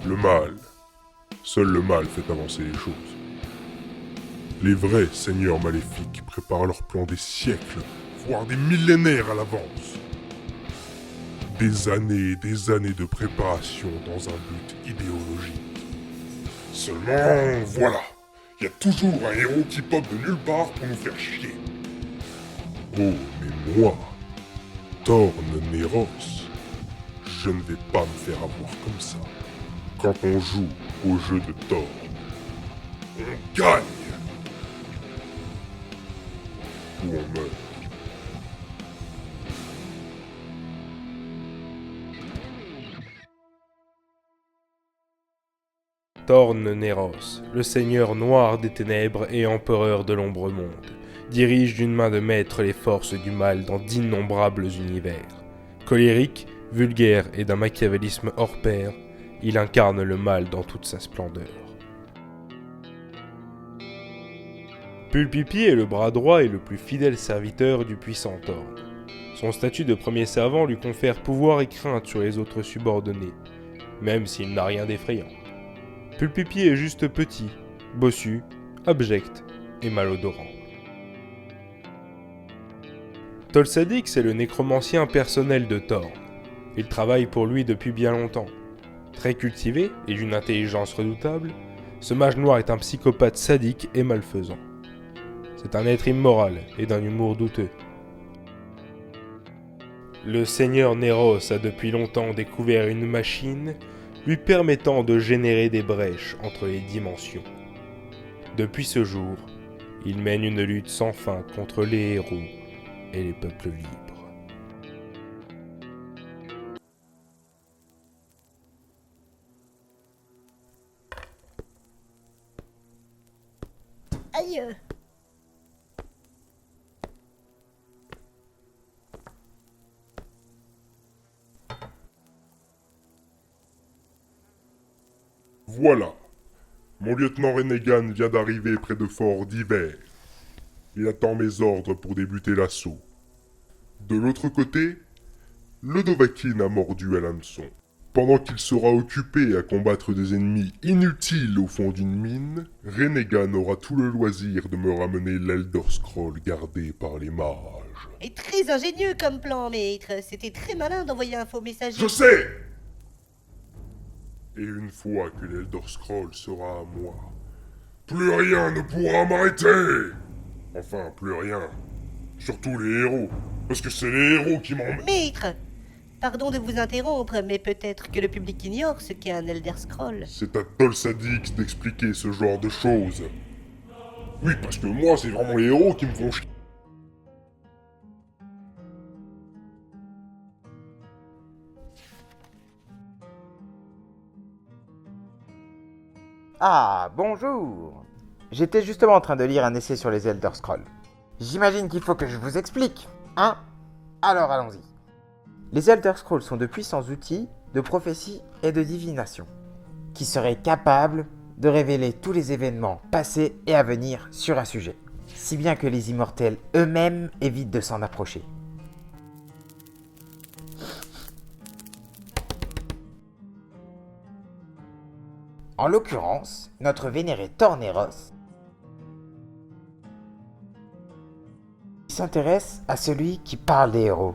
Le mal. Seul le mal fait avancer les choses. Les vrais seigneurs maléfiques préparent leurs plans des siècles, voire des millénaires à l'avance. Des années et des années de préparation dans un but idéologique. Seulement, voilà, il y a toujours un héros qui pop de nulle part pour nous faire chier. Oh, mais moi, Thorn Neros, je ne vais pas me faire avoir comme ça. Quand on joue au jeu de Thor, on gagne ou on meurt. Thorn Neros, le seigneur noir des ténèbres et empereur de l'ombre monde, dirige d'une main de maître les forces du mal dans d'innombrables univers. Colérique, vulgaire et d'un machiavélisme hors pair, il incarne le mal dans toute sa splendeur. Pulpipi est le bras droit et le plus fidèle serviteur du puissant Thorn. Son statut de premier servant lui confère pouvoir et crainte sur les autres subordonnés, même s'il n'a rien d'effrayant. Pulpipi est juste petit, bossu, abject et malodorant. Tolsadix est le nécromancien personnel de Thorn. Il travaille pour lui depuis bien longtemps. Très cultivé et d'une intelligence redoutable, ce mage noir est un psychopathe sadique et malfaisant. C'est un être immoral et d'un humour douteux. Le seigneur Neros a depuis longtemps découvert une machine lui permettant de générer des brèches entre les dimensions. Depuis ce jour, il mène une lutte sans fin contre les héros et les peuples libres. Aïe! Voilà. Mon lieutenant Renegan vient d'arriver près de Fort d'Hiver. Il attend mes ordres pour débuter l'assaut. De l'autre côté, le Dovahkiin a mordu à l'hameçon. Pendant qu'il sera occupé à combattre des ennemis inutiles au fond d'une mine, Renegan aura tout le loisir de me ramener l'Elder Scroll gardé par les mages. Et très ingénieux comme plan, maître. C'était très malin d'envoyer un faux messager. Je sais! Et une fois que l'Elder Scroll sera à moi, plus rien ne pourra m'arrêter! Enfin, plus rien. Surtout les héros. Parce que c'est les héros qui m'emmènent. Maître! Pardon de vous interrompre, mais peut-être que le public ignore ce qu'est un Elder Scroll. C'est à Tolsadix d'expliquer ce genre de choses. Oui, parce que moi, c'est vraiment les héros qui me font chier. Ah, bonjour. J'étais justement en train de lire un essai sur les Elder Scrolls. J'imagine qu'il faut que je vous explique, hein? Alors allons-y. Les Elder Scrolls sont de puissants outils de prophétie et de divination, qui seraient capables de révéler tous les événements passés et à venir sur un sujet, si bien que les immortels eux-mêmes évitent de s'en approcher. En l'occurrence, notre vénéré Thorneros s'intéresse à celui qui parle des héros.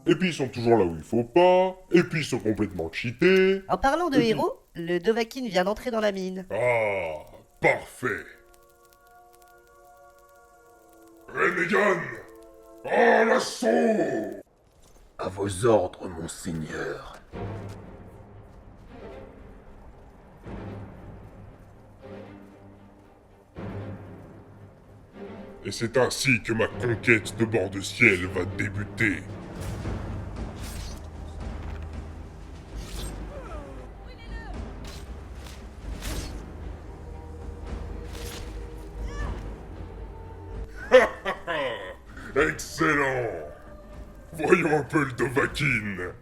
Et puis ils sont toujours là où il faut pas. Et puis ils sont complètement cheatés. En parlant de héros, le Dovahkiin vient d'entrer dans la mine. Ah, parfait. Renegan, à l'assaut! À vos ordres, monseigneur. Et c'est ainsi que ma conquête de bord de ciel va débuter. Excellent! Voyons un peu le Dovahkiin.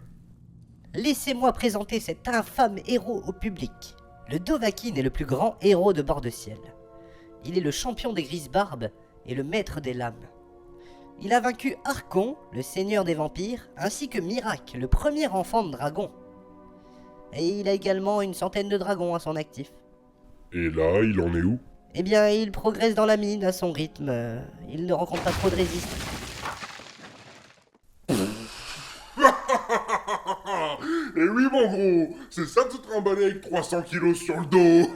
Laissez-moi présenter cet infâme héros au public. Le Dovahkiin est le plus grand héros de bord de ciel. Il est le champion des grises barbes et le maître des lames. Il a vaincu Archon, le seigneur des vampires, ainsi que Mirac, le premier enfant de dragon. Et il a également une centaine de dragons à son actif. Et là, il en est où? Eh bien, il progresse dans la mine à son rythme. Il ne rencontre pas trop de résistance. Eh oui, mon gros, c'est ça de se trimballer avec 300 kilos sur le dos.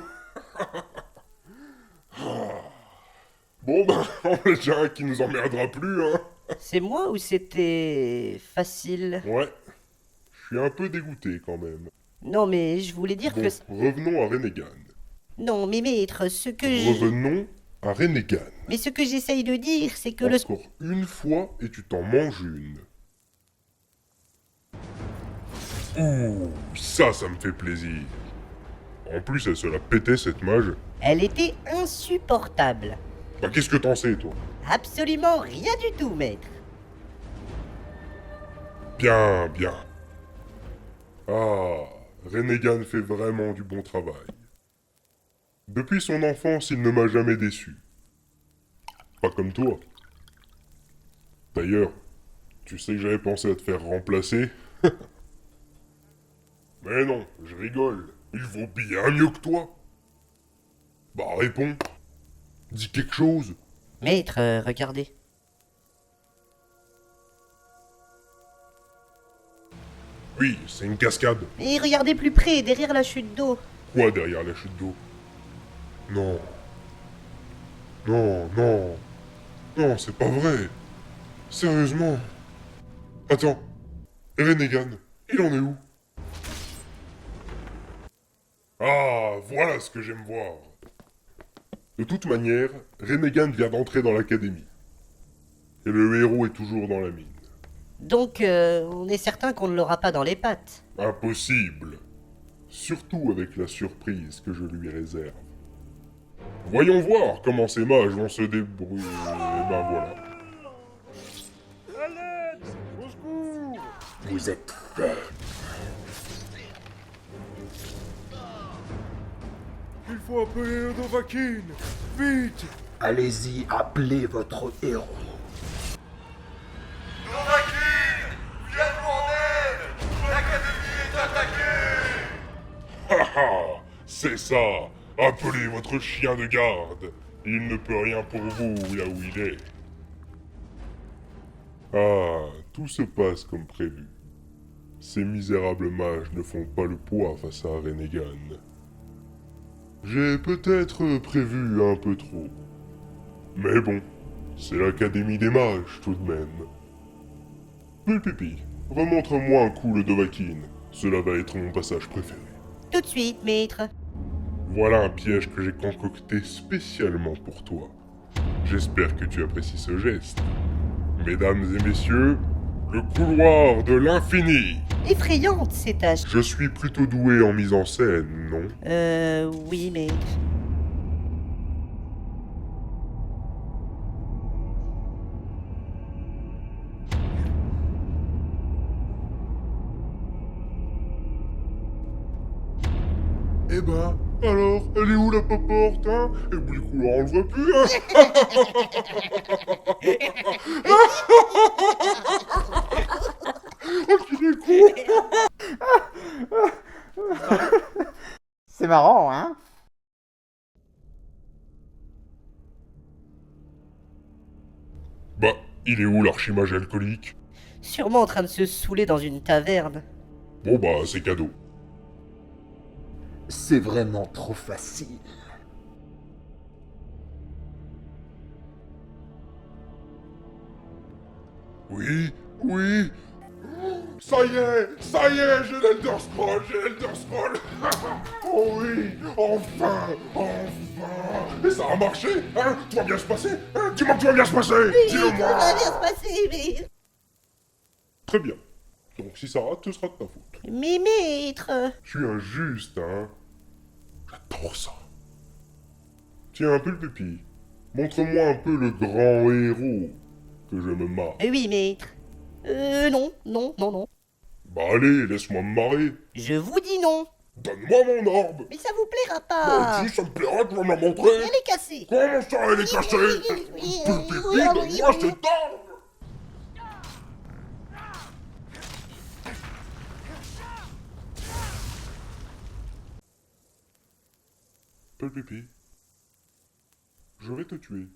Bon, bah, on a déjà un qui nous emmerdera plus, hein. C'est moi ou c'était facile? Ouais, je suis un peu dégoûté quand même. Non, mais je voulais dire Bon, que... revenons à Renegan. Non, mais maître, ce que je... Revenons à Renegan. Mais ce que j'essaye de dire, c'est que le... Encore une fois et tu t'en manges une. Ouh, ça me fait plaisir. En plus, elle se la pétait cette mage. Elle était insupportable. Bah, qu'est-ce que t'en sais, toi? Absolument rien du tout, maître. Bien, bien. Ah, Renegan fait vraiment du bon travail. Depuis son enfance, il ne m'a jamais déçu. Pas comme toi. D'ailleurs, tu sais que j'avais pensé à te faire remplacer. Mais non, je rigole. Il vaut bien mieux que toi. Bah réponds. Dis quelque chose. Maître, regardez. Oui, c'est une cascade. Et regardez plus près, derrière la chute d'eau. Quoi derrière la chute d'eau? Non. Non, non. Non, c'est pas vrai. Sérieusement. Attends. Et Renegan, il en est où? Ah, voilà ce que j'aime voir. De toute manière, Renegan vient d'entrer dans l'académie. Et le héros est toujours dans la mine. Donc, on est certain qu'on ne l'aura pas dans les pattes. Impossible. Surtout avec la surprise que je lui réserve. Voyons voir comment ces mages vont se débrouiller. Et ben voilà. Vous êtes faible. Il faut appeler le Dovahkiin. Vite. Allez-y, appelez votre héros. Haha, c'est ça. Appelez votre chien de garde. Il ne peut rien pour vous là où il est. Ah, tout se passe comme prévu. Ces misérables mages ne font pas le poids face à Renegan. J'ai peut-être prévu un peu trop. Mais bon, c'est l'Académie des mages tout de même. Pulpipi, remontre-moi un coup le Dovahkiin. Cela va être mon passage préféré. Tout de suite, maître. Voilà un piège que j'ai concocté spécialement pour toi. J'espère que tu apprécies ce geste. Mesdames et messieurs, le couloir de l'infini. Effrayante, ces tâches. Je suis plutôt doué en mise en scène, non? Oui, maître. Eh ben, alors, elle est où la porte, hein? Et puis le couloir, on le voit plus, hein? Oh, qu'il est con! C'est marrant, hein? Bah, il est où l'archimage alcoolique? Sûrement en train de se saouler dans une taverne. Bon bah, c'est cadeau. C'est vraiment trop facile. Oui, oui. Ça y est, j'ai l'Elder Scroll, Oh oui, enfin, enfin. Et ça a marché, hein? Tout va bien se passer, hein? Dis-moi que tout va bien se passer. Dis-le-moi. Ça va bien se passer, mais... Très bien. Donc si ça rate, ce sera de ta faute. Mais maître... Je suis injuste, hein? J'adore ça. Tiens, un peu le pépi. Montre-moi un peu le grand héros que je me marre. Oui, maître. Non. Bah allez, laisse-moi me marrer. Je vous dis non. Donne-moi mon orbe. Mais ça vous plaira Moi pas. aussi, ça me plairait de me la montrer. Elle est cassée. Comment ça, elle est cachée? Pépi, donne-moi cet orbe. Pulpipi, je vais te tuer.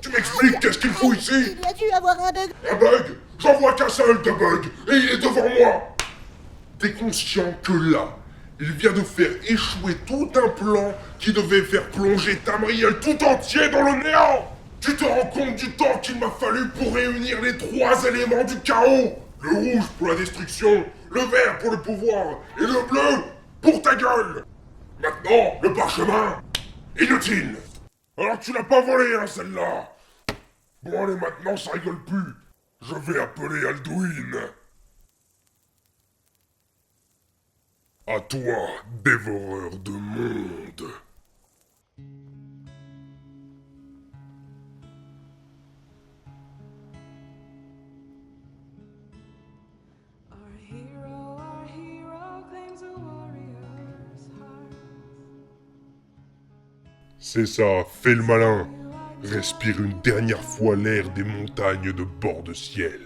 Tu m'expliques qu'est-ce qu'il faut ici? Il a dû avoir un bug. Un bug? J'en vois qu'un seul de bug, et il est devant moi. T'es conscient que là, il vient de faire échouer tout un plan qui devait faire plonger Tamriel tout entier dans le néant? Tu te rends compte du temps qu'il m'a fallu pour réunir les 3 éléments du chaos? Le rouge pour la destruction, le vert pour le pouvoir, et le bleu pour ta gueule. Maintenant, le parchemin, inutile. Alors tu l'as pas volé, hein, celle-là. Bon allez, maintenant ça rigole plus. Je vais appeler Alduin. À toi, dévoreur de monde. Our hero claims a warrior's heart. C'est ça, fais le malin. Respire une dernière fois l'air des montagnes de bord de ciel.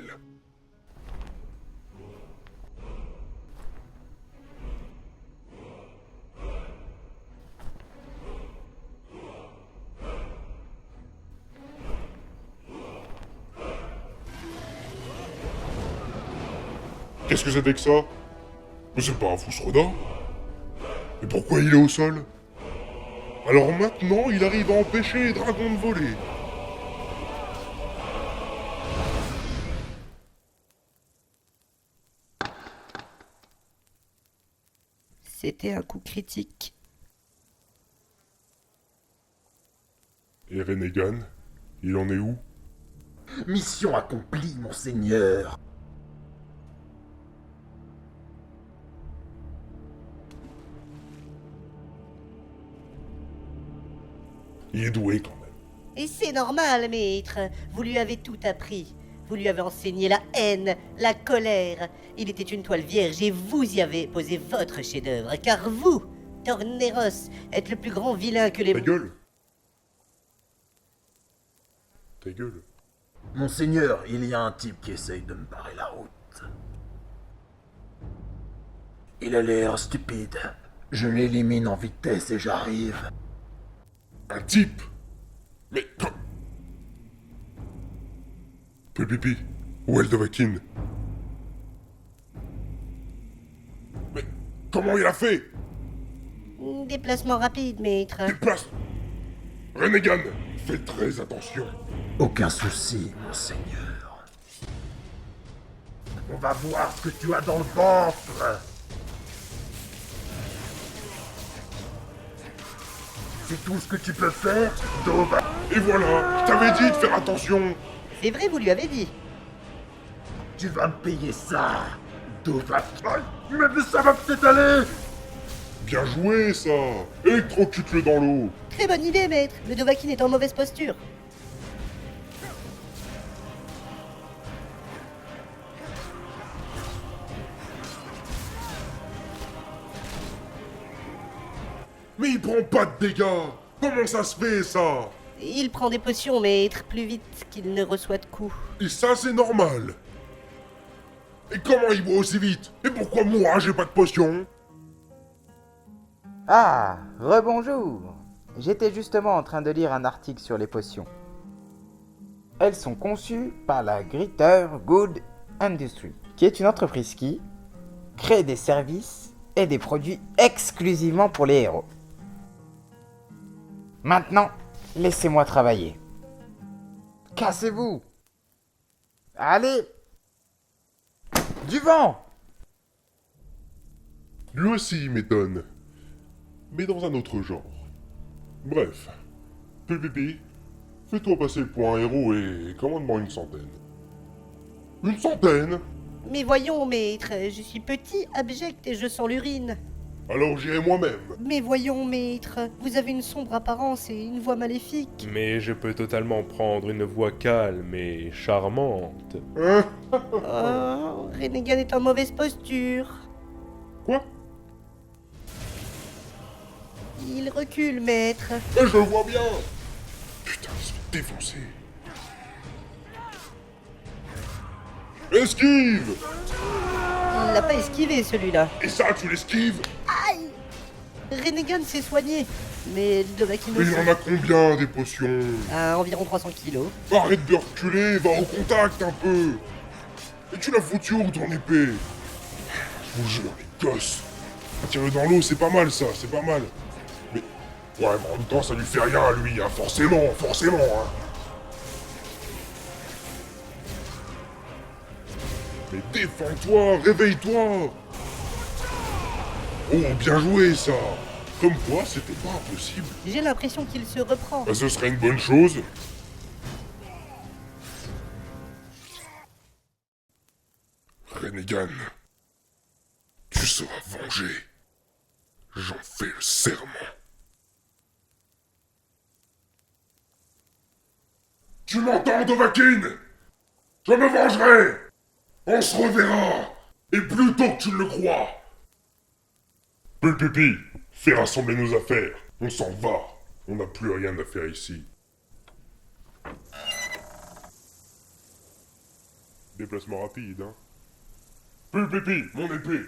Qu'est-ce que c'était que ça? Mais c'est pas un Fousroda. Mais pourquoi il est au sol? Alors maintenant, il arrive à empêcher les dragons de voler. C'était un coup critique. Et Renegan, il en est où? Mission accomplie, monseigneur. Il est doué quand même. Et c'est normal, maître. Vous lui avez tout appris. Vous lui avez enseigné la haine, la colère. Il était une toile vierge et vous y avez posé votre chef-d'œuvre. Car vous, Torneros, êtes le plus grand vilain que les... Ta gueule. Ta gueule. Monseigneur, il y a un type qui essaye de me barrer la route. Il a l'air stupide. Je l'élimine en vitesse et j'arrive. Un type? Mais... Pulpipi, où est le Dovahkiin? Mais comment il a fait? Déplacement rapide, maître. Déplace... Renegan, fais très attention. Aucun souci, monseigneur. On va voir ce que tu as dans le ventre. C'est tout ce que tu peux faire, Dova. Et voilà, je t'avais dit de faire attention. C'est vrai, vous lui avez dit. Tu vas me payer ça, Dova. Aïe, mais ça va peut-être aller. Bien joué, ça. Électrocute-le dans l'eau. Très bonne idée, maître. Le Dovahkiin est en mauvaise posture. Mais il prend pas de dégâts. Comment ça se fait, ça? Il prend des potions, maître, plus vite qu'il ne reçoit de coups. Et ça, c'est normal. Et comment il boit aussi vite? Et pourquoi moi, j'ai pas de potion? Ah, rebonjour. J'étais justement en train de lire un article sur les potions. Elles sont conçues par la Greater Good Industry, qui est une entreprise qui crée des services et des produits exclusivement pour les héros. Maintenant, laissez-moi travailler. Cassez-vous! Allez! Du vent! Lui aussi, il m'étonne. Mais dans un autre genre. Bref. Pulpipi, fais-toi passer pour un héros et commande-moi une centaine. Une centaine? Mais voyons, maître, je suis petit, abject et je sens l'urine. Alors j'irai moi-même. Mais voyons, maître, vous avez une sombre apparence et une voix maléfique. Mais je peux totalement prendre une voix calme et charmante. Hein? Oh, Renegan est en mauvaise posture. Quoi? Il recule, maître. Mais je le vois bien. Putain, ils sont défoncés. Esquive! Il l'a pas esquivé, celui-là. Et ça, tu l'esquives? Aïe! Renegan s'est soigné, mais Dovahkiin Mais il aussi. en a combien des potions? À environ 300 kilos. Arrête de reculer, va au contact un peu. Et tu l'as foutu où ton épée? Je vous jure, les gosses. Tirer dans l'eau, c'est pas mal ça, c'est pas mal. Mais ouais, mais en même temps, ça lui fait rien à lui, hein, forcément, forcément, hein. Mais défends-toi, réveille-toi. Oh, bien joué ça. Comme quoi, c'était pas impossible. J'ai l'impression qu'il se reprend. Bah, ce serait une bonne chose. Renegan, tu seras vengé. J'en fais le serment. Tu m'entends, Dovahkiin? Je me vengerai. On se reverra. Et plus tôt que tu ne le crois. Pulpupi, fais rassembler nos affaires. On s'en va. On n'a plus rien à faire ici. Déplacement rapide, hein. Pulpupi, mon épée.